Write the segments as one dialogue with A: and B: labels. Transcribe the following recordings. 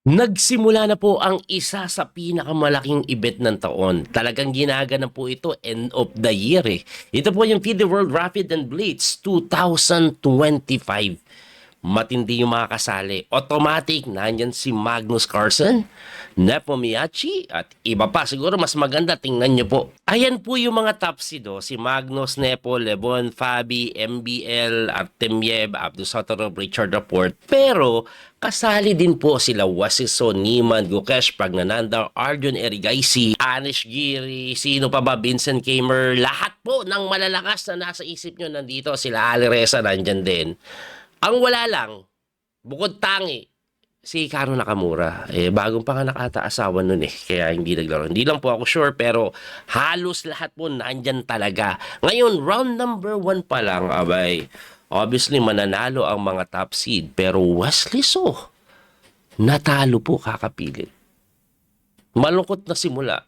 A: Nagsimula na po ang isa sa pinakamalaking event ng taon. Talagang ginaganap po ito end of the year eh. Ito po yung FIDE World Rapid and Blitz 2025. Matindi yung mga kasali. Automatic, nandyan si Magnus Carlsen, Nepomniachtchi, at iba pa. Siguro mas maganda, tingnan nyo po. Ayan po yung mga top seed. Oh. Si Magnus, Nepo, Lebon, Fabi, MBL, Artemiev, Abdusattorov, Richard Rapport. Pero kasali din po sila Wasiso, Niemann, Gukesh, Pragnananda, Arjun Erigaisi, Anish Giri, sino pa ba, Vincent Kamer. Lahat po ng malalakas na nasa isip nyo nandito. Sila Ali Reza nandyan din. Ang wala lang, bukod tangi, si Hikaru Nakamura. Bagong panganak ata asawa nun eh. Kaya hindi naglaro. Hindi lang po ako sure pero halos lahat po nandyan talaga. Ngayon, round number 1 pa lang, abay. Obviously, mananalo ang mga top seed. Pero Wesley So, natalo po kakapilit. Malungkot na simula.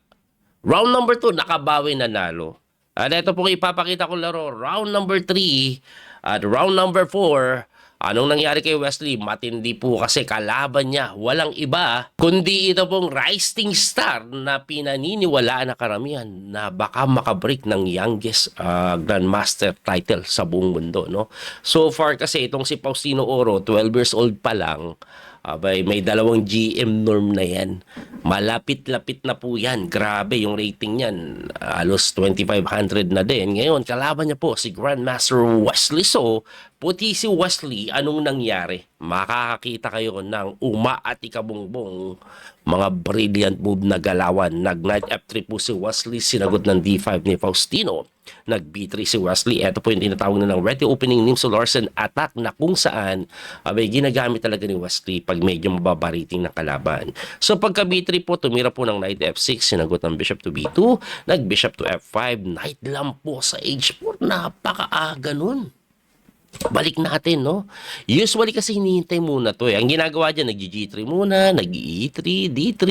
A: Round number 2, nakabawi nanalo. At ito pong ipapakita ko laro. Round number 3 at round number 4. Anong nangyari kay Wesley? Matindi po kasi kalaban niya. Walang iba kundi ito pong rising star na pinaniniwalaan na karamihan na baka makabreak ng youngest Grandmaster title sa buong mundo. No? So far kasi itong si Faustino Oro, 12 years old pa lang, abay, may dalawang GM norm na yan. Malapit-lapit na po yan. Grabe yung rating niyan. Halos 2,500 na din. Ngayon, kalaban niya po si Grandmaster Wesley So. Puti si Wesley, anong nangyari? Makakakita kayo ng uma at ikabungbong mga brilliant move na galawan. Nag-knight F3 po si Wesley, sinagot ng D5 ni Faustino. Nag-B3 si Wesley. Ito po yung tinatawag na ng ready opening Nimzo Larsen attack na kung saan ginagamit talaga ni Wesley pag medyo mababa rating ng kalaban. So pagka B3 po, tumira po ng knight F6, sinagot ng bishop to B2, nag-bishop to F5, knight lang po sa H4. Napakaaga nun. Balik natin, no? Usually kasi hinihintay muna to eh. Ang ginagawa dyan, nag-G3 muna, nag-E3, D3.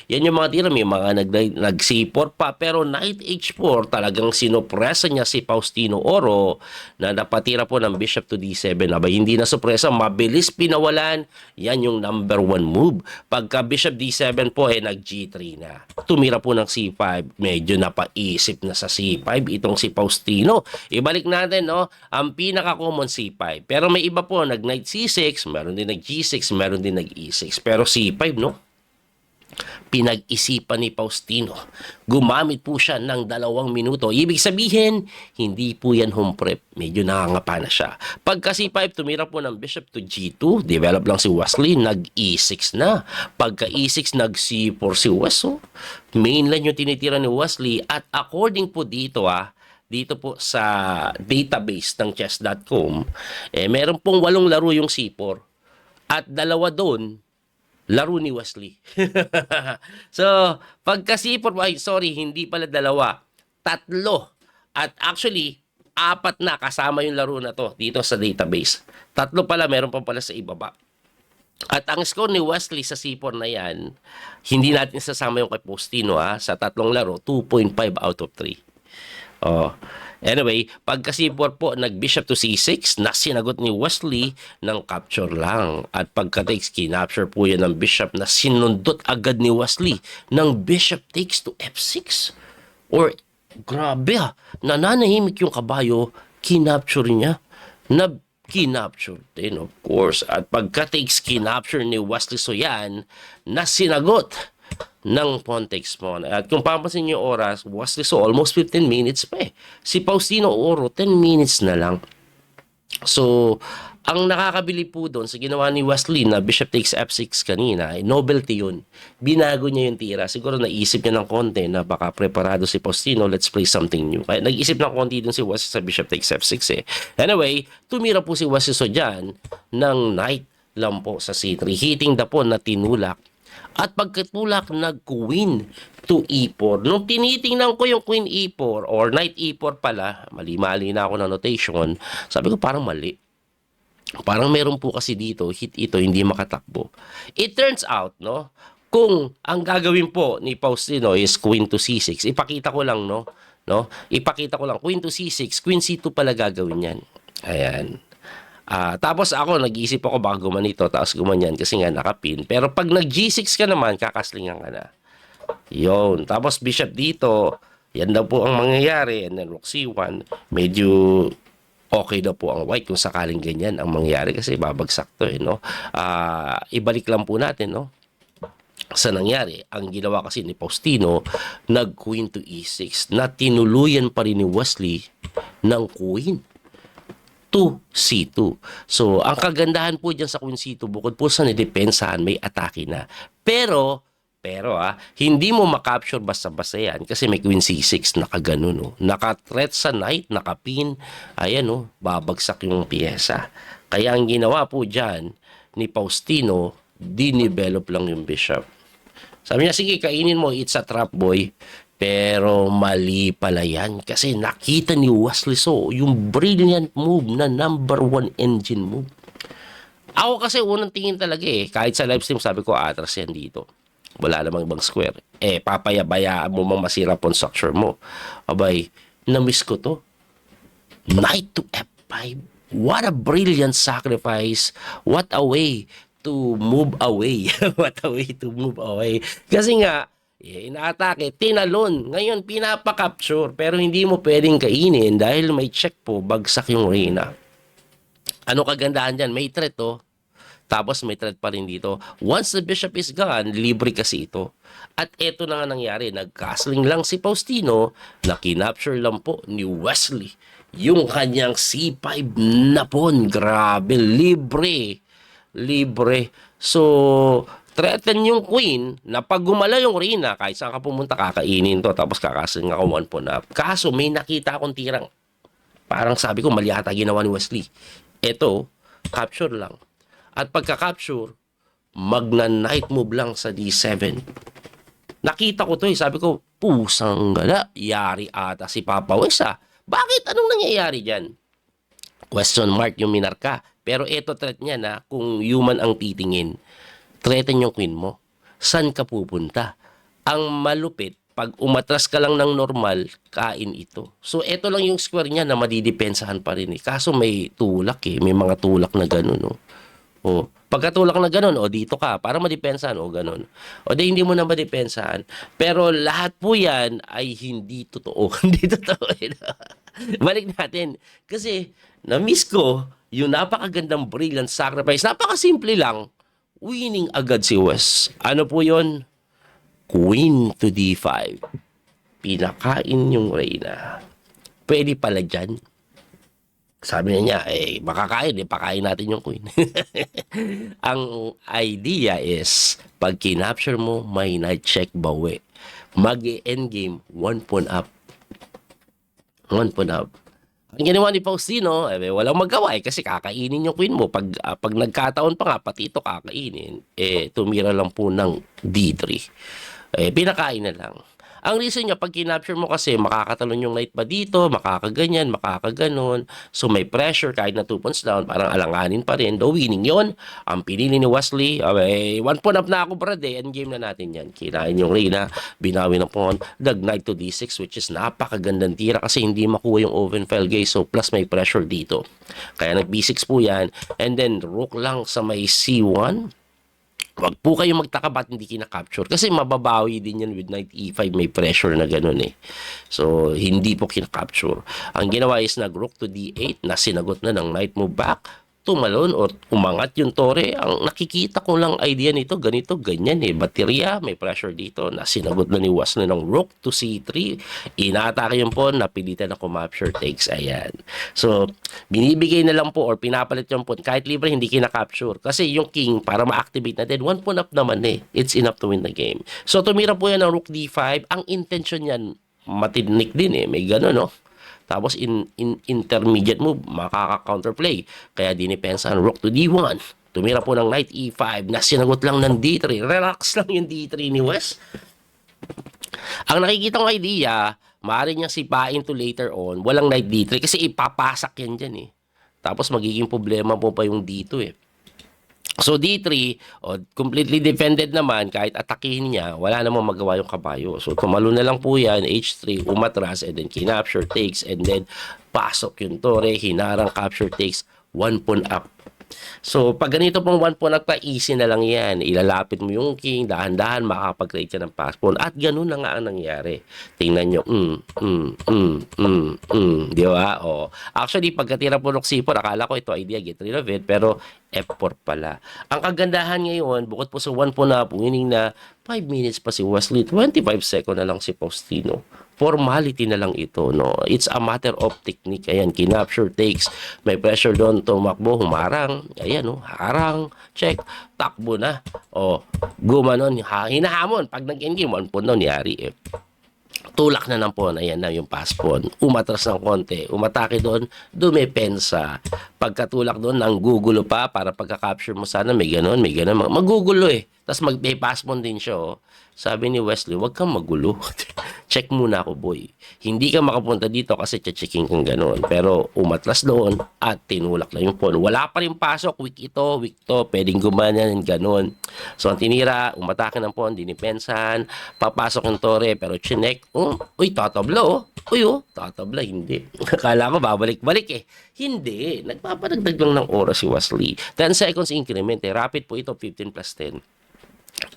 A: Yan yung mga tira. May mga nag-C4 pa. Pero knight H4, talagang sinopresa niya si Faustino Oro na napatira po ng bishop to D7. Aba, hindi na supresa. Mabilis pinawalan. Yan yung number 1 move. Pagka bishop D7 po, nag-G3 na. Tumira po ng C5. Medyo napaisip na sa C5 itong si Faustino. Ibalik natin, no? Ang pinaka-common C5. Pero may iba po, nag-knight C6, meron din nag-G6, meron din nag-E6. Pero C5, no? Pinag-isipan ni Faustino. Gumamit po siya ng 2 minuto. Ibig sabihin, hindi po yan home prep. Medyo nakangapa na siya. Pagka C5, tumira po ng bishop to G2. Develop lang si Wesley, nag-E6 na. Pagka E6, nag-C4 si Wesley. Mainland yung tinitira ni Wesley. At according po dito, dito po sa database ng chess.com, meron pong 8 laro yung C4 at 2 doon laro ni Wesley. So, pagka C4, hindi pala 2, 3. At actually, 4 na kasama yung laro na to dito sa database. 3 pala, meron pa pala sa ibaba. At ang score ni Wesley sa C4 na yan, hindi natin sasama yung kay Faustino sa 3 laro, 2.5 out of 3. Anyway, pagka C4 po, nag-bishop to C6, na sinagot ni Wesley ng capture lang. At pagka takes, kinapture po yan ng bishop na sinundot agad ni Wesley ng bishop takes to F6. Or, grabe nananahimik yung kabayo, kinapture niya. Kinapture din, of course. At pagka takes, kinapture ni Wesley So yan, na sinagot ng pawn takes pawn. At kung papansin niyo oras, Wesley So almost 15 minutes pa eh. Si Faustino Oro, 10 minutes na lang. So, ang nakakabili po doon sa ginawa ni Wesley na bishop takes F6 kanina, novelty yun. Binago niya yung tira. Siguro naisip niya ng konti na baka preparado si Faustino, let's play something new. Kaya nag-isip ng konti doon si Wesley sa bishop takes F6 eh. Anyway, tumira po si Wesley So dyan ng knight lang po sa C3, hitting the pawn na tinulak. At pagkatulak, nag-queen to E4. Nung tinitingnan ko yung queen E4 or knight E4 pala, mali-mali na ako ng notation, sabi ko parang mali. Parang meron po kasi dito, hit ito, hindi makatakbo. It turns out, no, kung ang gagawin po ni Faustino is queen to C6, ipakita ko lang, no? Ipakita ko lang, queen to C6, queen C2 pala gagawin yan. Ayan. Tapos ako, nag-iisip ako baka gumanito, tapos gumanyan kasi nga nakapin. Pero pag nag-G6 ka naman, kakaslingan ka na. Yun. Tapos bishop dito, yan daw po ang mangyayari. And then rook C1, medyo okay daw po ang white kung sakaling ganyan ang mangyayari kasi babagsak to no? Ibalik lang po natin, no? Sa nangyari, ang ginawa kasi ni Faustino, nag-queen to E6 na tinuluyan pa rin ni Wesley ng queen to C2. So, ang kagandahan po dyan sa Queen C2, bukod po sa nidepensahan, may atake na. Pero, hindi mo makapture basta-basta yan kasi may Queen C6 nakaganon, no? Naka-threat sa knight, nakapin, ayan, no? Babagsak yung piyesa. Kaya ang ginawa po dyan ni Faustino, dinevelop lang yung bishop. Sabi niya, sige, kainin mo, it's a trap boy. Pero mali pala yan kasi nakita ni Wesley So yung brilliant move na #1 engine move. Ako kasi unang tingin talaga kahit sa live stream sabi ko atras yan dito. Wala namang ibang square. Papayabayaan mo mang masira pong structure mo. Abay, na-miss ko to. Knight to F5. What a brilliant sacrifice. What a way to move away. What a way to move away. Kasi nga, inaatake, tinalon. Ngayon, pinapakapture. Pero hindi mo pwedeng kainin dahil may check po, bagsak yung reyna. Ano kagandahan dyan? May threat, oh. Tapos may threat pa rin dito. Once the bishop is gone, libre kasi ito. At eto na nga nangyari. Nag-castling lang si Faustino na kinapture lang po ni Wesley. Yung kanyang C5 na pawn. Grabe, libre. Libre. So, threaten yung queen na pag gumala yung reyna, kahit saan ka pumunta, kakainin to. Tapos kakasin nga one pawn up. Kaso, may nakita akong tirang. Parang sabi ko, mali ata ginawa ni Wesley. Ito, capture lang. At pagka-capture, magna-knight move lang sa D7. Nakita ko to sabi ko, pusang gala, yari ata si Papa Wes Bakit? Anong nangyayari dyan? Question mark yung minarka. Pero ito threat niya na kung human ang titingin, threaten yung queen mo. San ka pupunta? Ang malupit, pag umatras ka lang ng normal, kain ito. So, ito lang yung square niya na madidepensahan pa rin. Kaso may tulak May mga tulak na gano'n, no? O, pagkatulak na gano'n, o dito ka, para madepensahan, o gano'n. O di hindi mo na madepensahan. Pero lahat po yan ay hindi totoo. Hindi totoo. Balik natin. Kasi, na-miss ko yung napakagandang brilliant sacrifice. Napakasimple lang. Winning agad si Wes. Ano po yon? Queen to D5. Pinakain yung reyna. Pwede pala dyan. Sabi niya, makakain, pakain natin yung queen. Ang idea is, pag kinapture mo, may knight check bawi. Mag-endgame, one pawn up. One pawn up. Ang ginawa ni Faustino, walang magawa kasi kakainin yung queen mo. Pag nagkataon pa nga, pati ito kakainin, tumira lang po ng D3. Pinakain na lang. Ang reason niya, pag kinapture mo kasi, makakatalon yung knight pa dito, makakaganyan, makakaganon. So may pressure kahit na 2 pawns down, parang alanganin pa rin. Though winning yon ang pinili ni Wesley, one pawn up na ako brad endgame na natin yan. Kinain yung reyna, binawi ng pawn, knight to D6 which is napakagandang tira kasi hindi makuha yung open file guys. So plus may pressure dito. Kaya nag B6 po yan. And then rook lang sa may C1. Wag po kayo magtaka ba't hindi kinakapture. Kasi mababawi din yan with knight E5. May pressure na ganun So, hindi po kinakapture. Ang ginawa is nag-rook to D8 na sinagot na ng knight move back. Tumalon o umangat yung tore. Ang nakikita ko lang idea nito, ganito, ganyan Baterya, may pressure dito na sinagot na ni Wesley ng rook to C3. Inaatake yung pawn, napilitan na kumapture takes. Ayan. So, binibigay na lang po or pinapalit yung pawn. Kahit libre, hindi kinakapture. Kasi yung king, para ma-activate natin, one pawn up naman It's enough to win the game. So, tumira po yan ng rook D5. Ang intention yan, matinik din May gano'n, no? Tapos intermediate move, makaka-counterplay. Kaya dinipensahan rook to D1. Tumira po ng knight E5 na sinagot lang ng D3. Relax lang yung D3 ni Wes. Ang nakikita kong idea, maaari niyang sipain to later on. Walang knight D3 kasi ipapasak yan dyan Tapos magiging problema po pa yung D2 So D3, completely defended naman, kahit atakihin niya, wala namang magawa yung kabayo. So tumalo na lang po yan, H3, umatras, and then kinapture takes, and then pasok yung tore, hinarang capture takes, one pawn up. So, pag ganito pong one pawn up ka, easy na lang yan. Ilalapit mo yung king, dahan-dahan, makakapag-create ka ng pass pawn. At ganun na nga ang nangyari. Tingnan nyo, di ba? Oh. Actually, pagkatira po ng C4, akala ko ito idea, get rid of it, pero F4 pala. Ang kagandahan ngayon, bukod po sa one pawn up, winning na 5 minutes pa si Wesley, 25 seconds na lang si Faustino. Formality na lang ito, no? It's a matter of technique. Ayan, kinapture, takes, may pressure doon, tumakbo, humarang. Ayan, no? Harang, check, takbo na. O, gumanon, hinahamon. Pag nag-endgame, one pawn doon, yari eh. Tulak na ng pawn, ayan na yung pass pawn. Umatras ng konti, umatake doon, dumepensa. Pagkatulak doon, nanggugulo pa para pagka-capture mo sana, may ganon. Magugulo eh. Tapos may pass pawn din siya, oh. Sabi ni Wesley, wag kang magulo. Check muna ako, boy. Hindi ka makapunta dito kasi checking kang gano'n. Pero umatras doon at tinulak na yung pawn. Wala pa rin pasok. Weak to. Pwedeng gumanan, gano'n. So, ang tinira, umatake ng pawn, dinipensahan. Papasok yung tore, pero chinek. Uy, tatabla, oh. Uy, oh, tatabla. Hindi. Akala ko babalik-balik eh. Hindi. Nagpapadagdag lang ng oras si Wesley. 10 seconds increment eh. Rapid po ito, 15 plus 10.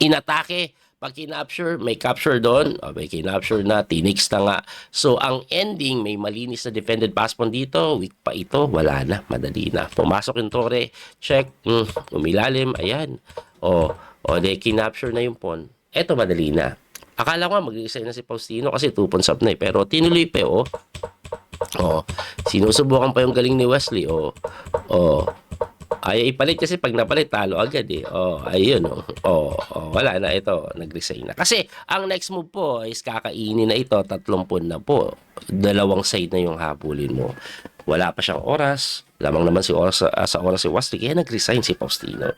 A: Inatake. Pag kinapture, may capture doon. May kinapture na, tinix na nga. So, ang ending, may malinis na defended pass pawn dito. Weak pa ito. Wala na. Madali na. Pumasok yung tore. Check. Umilalim. Ayan. De kinapture na yung pawn. Eto, madali na. Akala ko mag-resign na si Faustino kasi 2 pawns up na eh. Pero tinuloy pa sinusubukan pa yung galing ni Wesley. Ay ipalit kasi pag napalit talo agad eh. Ayun wala na ito, nag-resign na. Kasi ang next move po is kakainin na ito, 30 na po. Dalawang side na yung habulin mo. Wala pa siyang oras. Lamang naman sa oras si Wesley kaya nag-resign si Faustino.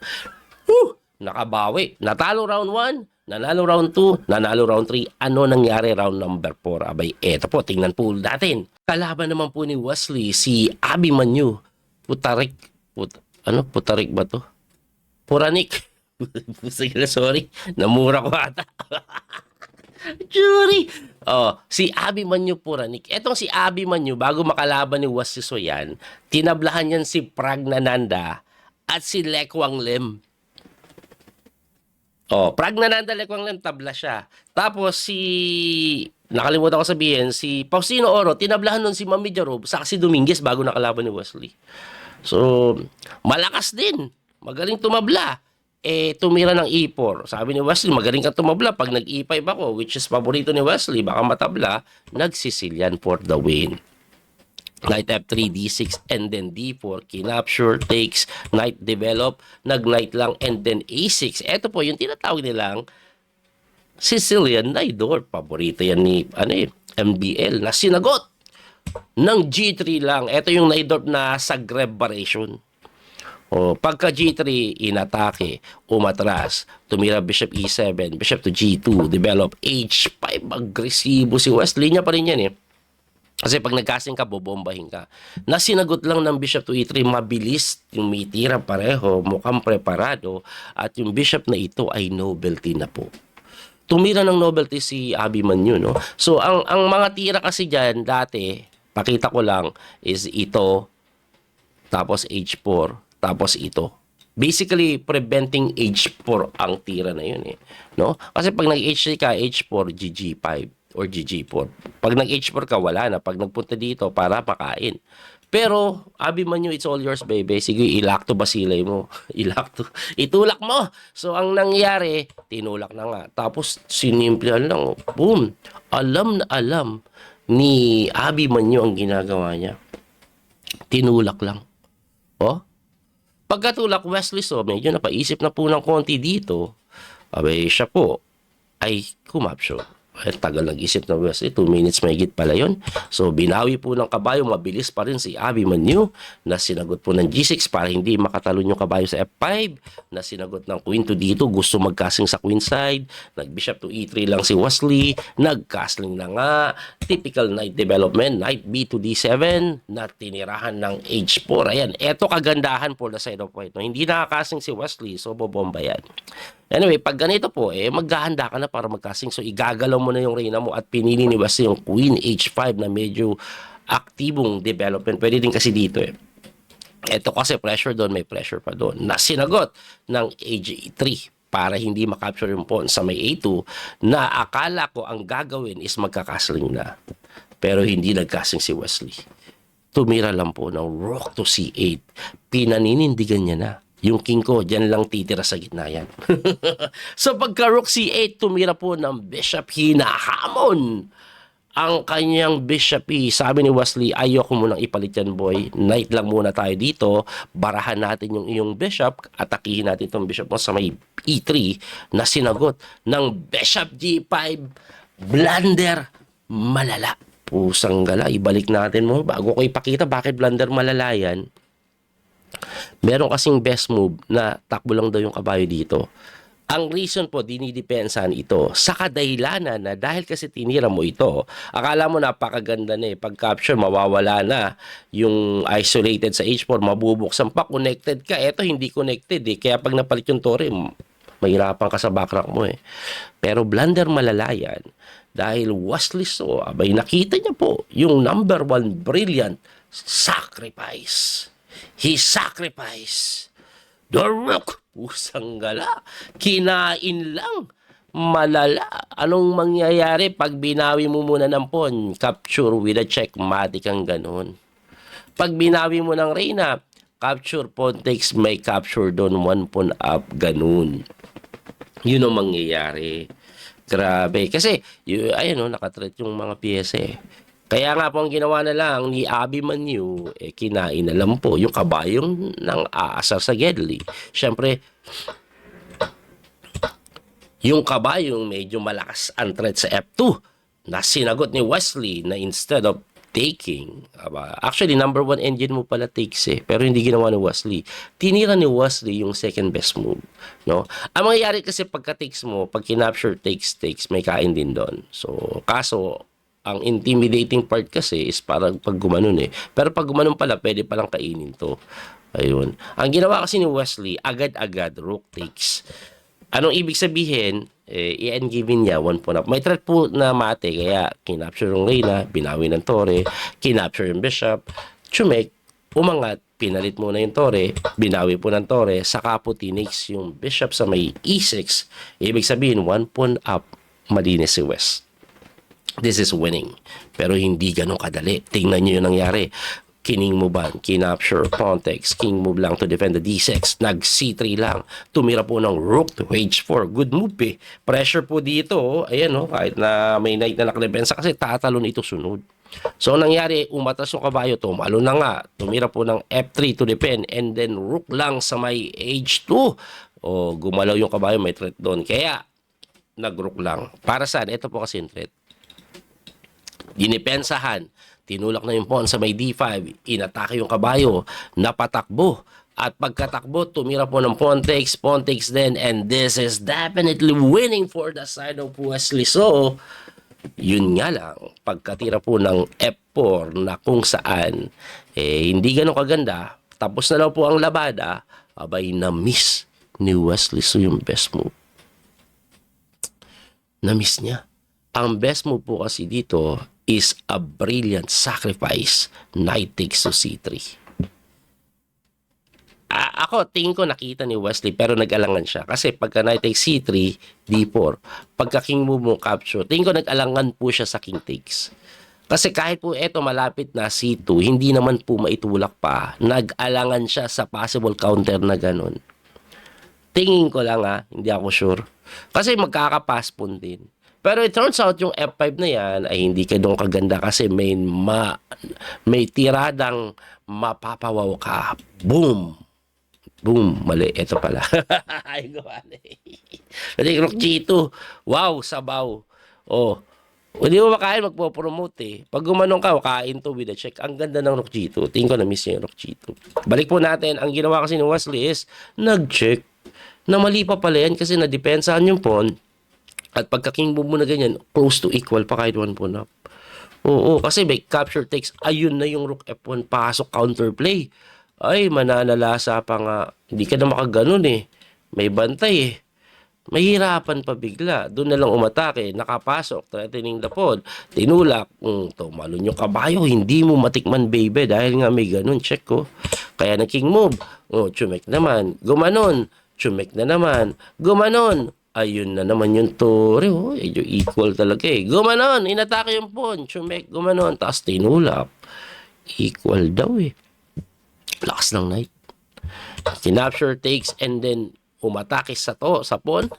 A: Nakabawi. Natalo round 1, nanalo round 2, nanalo round 3. Ano nangyari round number 4? Abay, eto po, tingnan po natin. Kalaban naman po ni Wesley si Abimanyu. Putarik ba to? Puranik. Sorry. Namura ko ata. Jury. Si Abimanyu Puranik. Etong si Abimanyu, bago makalaban ni Wesley Soyan, tinablahan yan si Pragnananda at si Lekwang Lem. Pragnananda, Lekwang Lem, tabla siya. Tapos nakalimutan ko sabihin, si Faustino Oro, tinablahan nun si Mami Jarob, saka si Dominguez bago nakalaban ni Wesley. So, malakas din. Magaling tumabla. Tumira ng E4. Sabi ni Wesley, magaling ka tumabla. Pag nag-E5 ako, which is paborito ni Wesley, baka matabla, nagsisilyan for the win. Knight F3, D6, and then D4. Kinapture, takes, knight develop, nag-knight lang, and then A6. Ito po, yung tinatawag nilang Sicilian Naidor. Paborito yan ni MBL na sinagot ng G3 lang. Ito yung naidorp na Zagreb variation. Pagka G3, inatake, umatras, tumira Bishop E7, Bishop to G2, develop H5, agresibo si Wesley niya pa rin yan eh. Kasi pag nagkasing ka, bobombahin ka. Nasinagot lang ng Bishop to E3, mabilis, yung may tira pareho, mukhang preparado, at yung Bishop na ito ay novelty na po. Tumira ng novelty si Abimanyu, no? So, ang mga tira kasi dyan, dati, pakita ko lang, is ito, tapos H4, tapos ito. Basically, preventing H4 ang tira na yun, eh. No? Kasi pag nag-H3 ka, H4, GG5, or GG4. Pag nag-H4 ka, wala na. Pag nagpunta dito, para makain. Pero, Abimanyu, it's all yours, baby. Sige, ilakto basilay mo. Ilakto. Itulak mo. So, ang nangyari, tinulak na nga. Tapos, sinimplihan lang. Boom. Alam na alam ni Abimanyu ang ginagawa niya. Tinulak lang. Pagkatulak, Wesley so, medyo napaisip na po ng konti dito. Abay, siya po ay kumapsyo. Tagal nag-isip na Wesley, 2 minutes may higit pala yun. So, binawi po ng kabayo, mabilis pa rin si Abimanyu na sinagot po ng G6 para hindi makatalon yung kabayo sa F5, na sinagot ng Queen to dito, gusto magcasting sa Queen side, nag-Bishop to E3 lang si Wesley, nag-castling na nga, typical knight development, knight B to D7, na tinirahan ng H4. Ayan, eto kagandahan for the side of white. No? Hindi nakakasting si Wesley, so bobomba yan. Anyway, pag ganito po, maghahanda ka na para magkasing. So, igagalaw mo na yung reyna mo at pinili ni Wesley yung Queen H5 na medyo aktibong development. Pwede din kasi dito Ito kasi pressure doon, may pressure pa doon. Na sinagot ng AJ3 para hindi makapture yung pawn sa may A2 na akala ko ang gagawin is magkakasling na. Pero hindi nagkasling si Wesley. Tumira lang po ng rook to C8. Pinaninindigan niya na. Yung king ko, dyan lang titira sa gitna yan. So pagka rook C8, tumira po ng bishop, hinahamon ang kanyang bishop E. Sabi ni Wesley, ayoko munang ipalit yan, boy. Knight lang muna tayo dito. Barahan natin yung iyong bishop. Atakihin natin itong bishop mo sa may E3 na sinagot ng bishop G5. Blunder malala. Pusang gala. Ibalik natin mo. Bago ko ipakita bakit blunder malala yan. Meron kasing best move na takbo lang daw yung kabayo dito. Ang reason po, dinidepensahan ito sa kadahilanan na dahil kasi tinira mo ito, akala mo napakaganda na eh. Pag capture, mawawala na yung isolated sa H4, mabubuksan pa, connected ka. Ito hindi connected eh. Kaya pag napalit yung tore, mahirapan ka sa backtrack mo eh. Pero blunder malalayan dahil Wesley So, abay nakita niya po yung number 1 brilliant sacrifice. He sacrificed the rook. Pusang gala. Kinain lang. Malala. Anong mangyayari pag binawi mo muna ng pawn? Capture with a checkmatic ang ganun. Pag binawi mo ng reyna, capture pawn takes, may capture doon, 1 pawn up, ganun. Yun ang mangyayari. Grabe. Kasi, ayun o, nakatreat yung mga piyesa eh. Kaya nga po ang ginawa na lang ni Abimanyu, kinain na lang po yung kabayong ng aasar sa Gedli. Siyempre, yung kabayong medyo malakas ang threat sa F2 na sinagot ni Wesley na instead of taking, actually number 1 engine mo pala takes eh, pero hindi ginawa ni Wesley. Tinira ni Wesley yung second best move. No? Ang mangyayari kasi pagka takes mo, pag kinapture takes, may kain din doon. So, kaso, ang intimidating part kasi is parang pag gumanon eh. Pero pag gumanon pala, pwede palang kainin to. Ayun. Ang ginawa kasi ni Wesley, agad-agad, rook takes. Anong ibig sabihin? I-engiving niya, 1 pawn up. May threat po na mate, kaya kinapture yung reyna, binawi ng tore, kinapture yung bishop, chumek, umangat, pinalit muna yung tore, binawi po ng tore, saka po tinakes yung bishop sa may E6. Ibig sabihin, 1 pawn up, malinis si West. This is winning. Pero hindi ganun kadali. Tingnan nyo yung nangyari. Kining move ba? Kinapture, pawn takes, king move lang to defend the D6. Nag C3 lang. Tumira po ng rook to H4. Good move eh. Pressure po dito. Ayan o, kahit na may knight na nakadepensa kasi tatalon ito sunod. So, nangyari, umatas yung kabayo, tumalo na nga. Tumira po ng F3 to defend and then rook lang sa may H2. O, gumalaw yung kabayo, may threat doon. Kaya, nag-rook lang. Para saan? Ito po kasi yung threat. Dinipensahan, tinulak na yung pawn sa may D5, inatake yung kabayo, napatakbo. At pagkatakbo, tumira po ng pawn takes din, and this is definitely winning for the side of Wesley So. Yun nga lang, pagkatira po ng F4 na kung saan, hindi ganun kaganda, tapos na lang po ang labada, abay na-miss ni Wesley So yung best move. Na-miss niya. Ang best move po kasi dito is a brilliant sacrifice. Knight takes to C3. Ako, tingin ko nakita ni Wesley pero nag-alangan siya. Kasi pagka Knight takes C3, D4. Pagka king move mo capture, tingin ko nag-alangan po siya sa king takes. Kasi kahit po eto malapit na C2, hindi naman po maitulak pa. Nag-alangan siya sa possible counter na ganun. Tingin ko lang hindi ako sure. Kasi magkakapaspon din. Pero it turns out yung F5 na yan ay hindi ka doon kaganda kasi may tiradang mapapawaw ka. Boom! Boom! Mali. Ito pala. Ay, gawa na eh. Rook G2. Wow! Sabaw. Oh. Hindi mo makain, magpo-promote eh. Pag gumanong ka, kain to with a check. Ang ganda ng Rook G2. Tingin ko na-miss yung Rook G2. Balik po natin. Ang ginawa kasi ni Wesley is nag-check. Na mali pa pala yan kasi na-depensahan yung pawn. At pagka king move mo na ganyan, close to equal pa kahit 1 pawn up. Oo, kasi may capture takes. Ayun na yung rook F1, pasok counterplay. Ay, mananalasa pa nga. Hindi ka na makaganon eh. May bantay eh. Mahirapan pa bigla. Doon na lang umatake. Nakapasok, threatening the pawn. Tinulak. Tumalon yung kabayo. Hindi mo matikman, baby. Dahil nga may ganun. Check ko. Kaya nag-king move. Oh, chumek naman. Gumanon. Chumek na naman. Gumanon. Ayun na naman yung tore. Oh, medyo equal talaga eh. Gumanon. Inatake yung pawn. Chumek. Gumanon. Tapos tinulak. Equal daw eh. Lakas ng knight. Kinapture takes and then umatake sa pawn.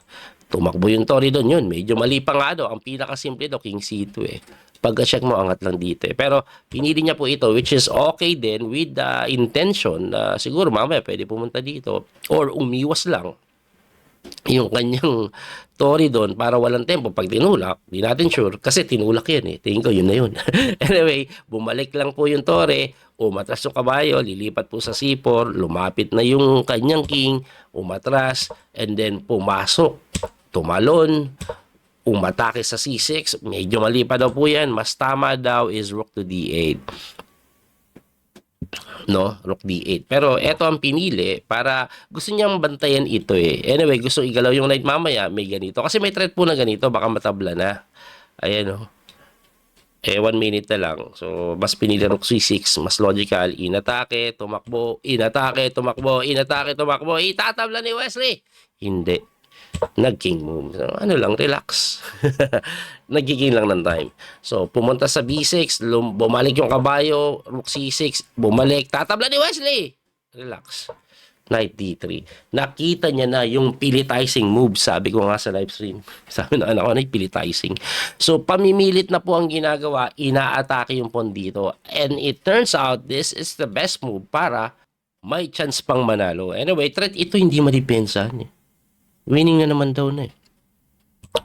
A: Tumakbo yung tore doon yun. Medyo mali pa nga daw. Ang pinakasimple daw, king c2 eh. Pagka-check mo, angat lang dito eh. Pero pinili niya po ito, which is okay din with the intention na siguro mamaya pwede pumunta dito or umiwas lang yung kanyang tore doon para walang tempo. Pag tinulak, di natin sure kasi tinulak yan eh. Tingin ko yun na yun. Anyway, bumalik lang po yung tore, umatras yung kabayo, lilipat po sa c4, lumapit na yung kanyang king, umatras, and then pumasok, tumalon, umatake sa c6. Medyo mali pa daw po yan. Mas tama daw is rook to d8. No, rook d8. Pero eto ang pinili para gusto niyang bantayan ito eh. Anyway, gusto igalaw yung knight mamaya, may ganito. Kasi may threat po na ganito, baka matabla na. Ayan oh. 1 minute na lang. So, mas pinili rook c6, mas logical. Inatake, tumakbo, inatake, tumakbo, inatake, tumakbo. Itatabla ni Wesley. Hindi. Nag-king move. So, ano lang, relax. Nagiging lang ng time. So, pumunta sa b6, bumalik yung kabayo, rook c6, bumalik, tatabla ni Wesley. Relax. Knight d3. Nakita niya na yung pilitizing move. Sabi ko nga sa live stream. Sabi na anak ko na pilitizing. So, pamimilit na po ang ginagawa. Inaatake yung pawn dito. And it turns out, this is the best move para may chance pang manalo. Anyway, threat ito hindi madipensahan eh. Winning na naman daw na eh.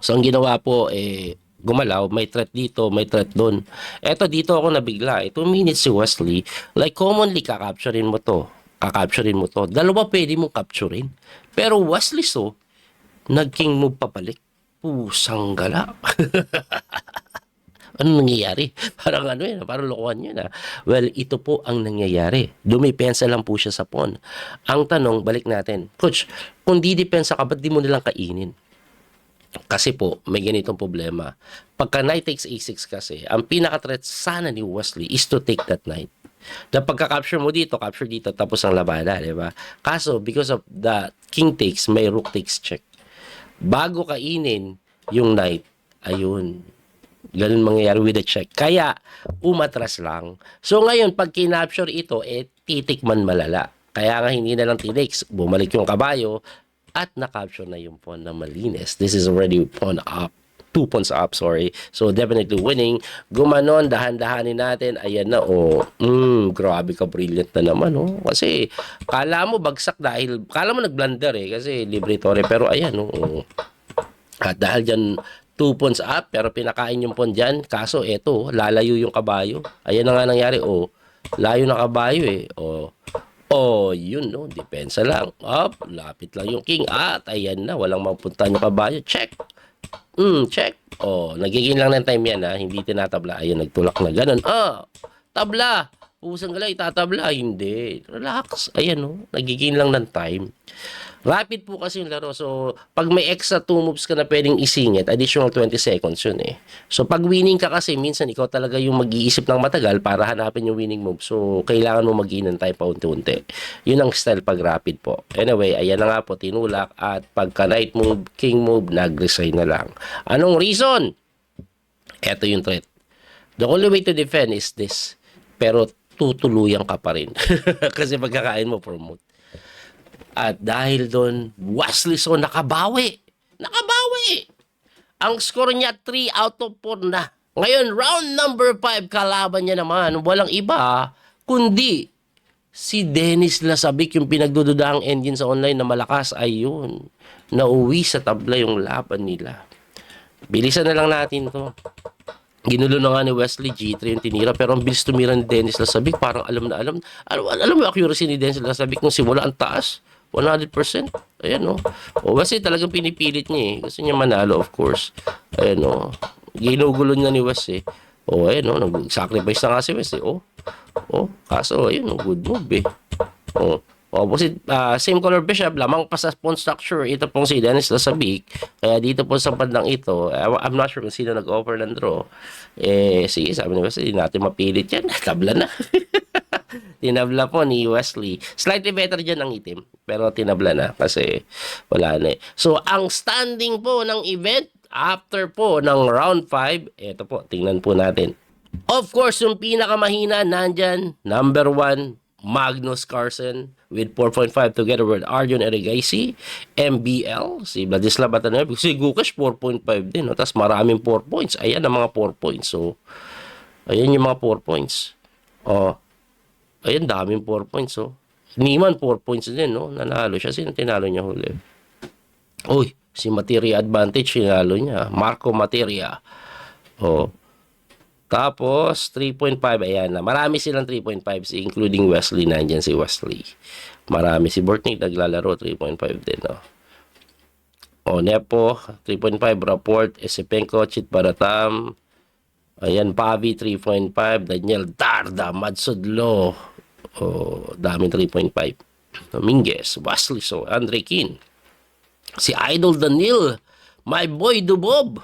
A: So, ang ginawa po, gumalaw, may threat dito, may threat doon. Eto, dito ako nabigla. 2 minutes si Wesley. Like, commonly, kakapturein mo to. Kakapturein mo to. Dalawa pwede mong capturein. Pero Wesley, so, nag-king move papalik. Pusang gala. Ano nangyayari? Parang ano yun, parang lokohan yun. Well, ito po ang nangyayari. Dumipensa lang po siya sa pawn. Ang tanong, balik natin. Coach, kung di depensa ka, ba't di mo nilang kainin? Kasi po, may ganitong problema. Pagka knight takes a6 kasi, ang pinaka-threat sana ni Wesley is to take that knight. Na pagka-capture mo dito, capture dito, tapos ang labada, di ba? Kaso, because of the king takes, may rook takes check. Bago kainin yung knight, ayun, ganun mangyayari with the check. Kaya, umatras lang. So, ngayon, pag kinapture ito, titikman malala. Kaya nga, hindi na lang tinakes. Bumalik yung kabayo at nakapture na yung pawn na malinis. This is already pawn up. 2 pawns up, sorry. So, definitely winning. Gumanon, dahan-dahanin natin. Ayan na, oh. Grabe ka, brilliant na naman, oh. Kasi, kala mo bagsak dahil, kala mo nag-blunder eh. Kasi, libre tore. Pero, ayan, oh. At dahil dyan, 2 pawns up, pero pinakain yung pawn dyan. Kaso, eto, lalayo yung kabayo. Ayan na nga nangyari, oh. Layo na kabayo, eh. Oh, yun, no. Depensa lang. Up, lapit lang yung king. At, ayan na, walang mapunta yung kabayo. Check. Check. Oh, nagiging lang ng time yan, ha. Hindi tinatabla. Ayun, nagtulak na. Ganun. Tabla. Pusang gala, itatabla. Hindi. Relax. Ayan, no. Nagiging lang ng time. Rapid po kasi yung laro. So, pag may extra 2 moves ka na pwedeng isingit, additional 20 seconds yun eh. So, pag winning ka kasi, minsan ikaw talaga yung mag-iisip ng matagal para hanapin yung winning move. So, kailangan mo mag-inantay pa unti-unti. Yun ang style pag rapid po. Anyway, ayan na nga po, tinulak. At pagka knight move, king move, nag-resign na lang. Anong reason? Eto yung threat. The only way to defend is this. Pero, tutuluyan ka pa rin. Kasi pagkakain mo, promote. At dahil doon, Wesley So nakabawi. Nakabawi! Ang score niya, 3 out of 4 na. Ngayon, round number 5, kalaban niya naman. Walang iba, kundi si Dennis Lasabik, yung pinagdududahang engine sa online na malakas. Ayun, nauwi sa tabla yung laban nila. Bilisan na lang natin to. Ginulo na nga ni Wesley, G3 yung tinira, pero ang bilis tumira ni Dennis Lasabik. Parang alam na alam. Alam mo yung accuracy ni Dennis Lasabik nung simula ang taas. 100%. Ayan, no. O, kasi talagang pinipilit niya eh. Gusto niya manalo, of course. Ayan, no. Ginugulo niya ni Wes eh. O, ayan, no. Nag-sacrifice na nga si Wes eh. Kaso, ayun, no. Good move eh. Opposite, same color bishop, lamang pa sa pawn structure. Ito pong si Dennis Lasabik. Kaya dito po sa bandang ito, I'm not sure kung sino nag-offer ng draw. Sige, sabi ni Wes, hindi natin mapilit yan. Tabla na. Tinabla po ni Wesley. Slightly better dyan ang itim. Pero tinabla na kasi wala na eh. So, ang standing po ng event after po ng round 5, eto po, tingnan po natin. Of course, yung pinakamahina nandyan, number 1, Magnus Carlsen with 4.5 together with Arjun Erigaisi, MBL, si Vladislav Batanev, si Gukash 4.5 din, no? Tapos maraming 4 points. Ayan ang mga 4 points. So, ayan yung mga 4 points. Oh, ayan, daming 4 points. So, Niman 4 points din, no? Nanalo siya. Sino tinalo niya huli? Uy, si Materia Advantage, tinalo niya. Marco Materia. Oh, tapos, 3.5, ayan na. Marami silang 3.5, including Wesley. Nandyan si Wesley. Marami. Si Bortnik naglalaro, 3.5 din, no? O, Nepo, 3.5. Rapport, Esipenko, Chit Baratam. Ayan, Pavi, 3.5. Daniel Darda, Madsudlo. O, daming 3.5. Dominguez, Wesley, so, Andre Kin. Si Idol Danil. My boy Dubob.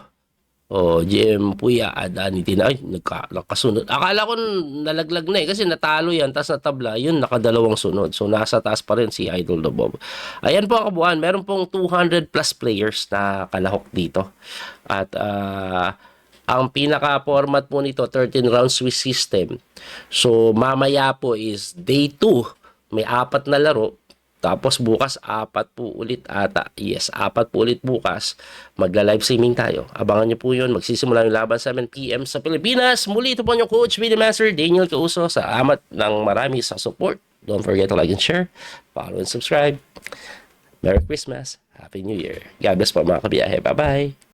A: Oh, GM Puya, Adani Tina. Ay, nakasunod. Akala ko nalaglag na eh kasi natalo yan. Tapos natabla, yun, nakadalawang sunod. So, nasa taas pa rin si Idol the Bob. Ayan po ang kabuuan. Meron pong 200 plus players na kalahok dito. At ang pinaka-format po nito, 13 round Swiss system. So, mamaya po is day 2. May 4 na laro. Tapos bukas, 4 po ulit ata. Yes, 4 po ulit bukas. Magla-live streaming tayo. Abangan nyo po yun. Magsisimula yung laban 7 PM sa Pilipinas. Muli ito po yung Coach Video Master Daniel Causo. Salamat ng marami sa support. Don't forget to like and share. Follow and subscribe. Merry Christmas. Happy New Year. God bless po mga kabiyahe. Bye-bye.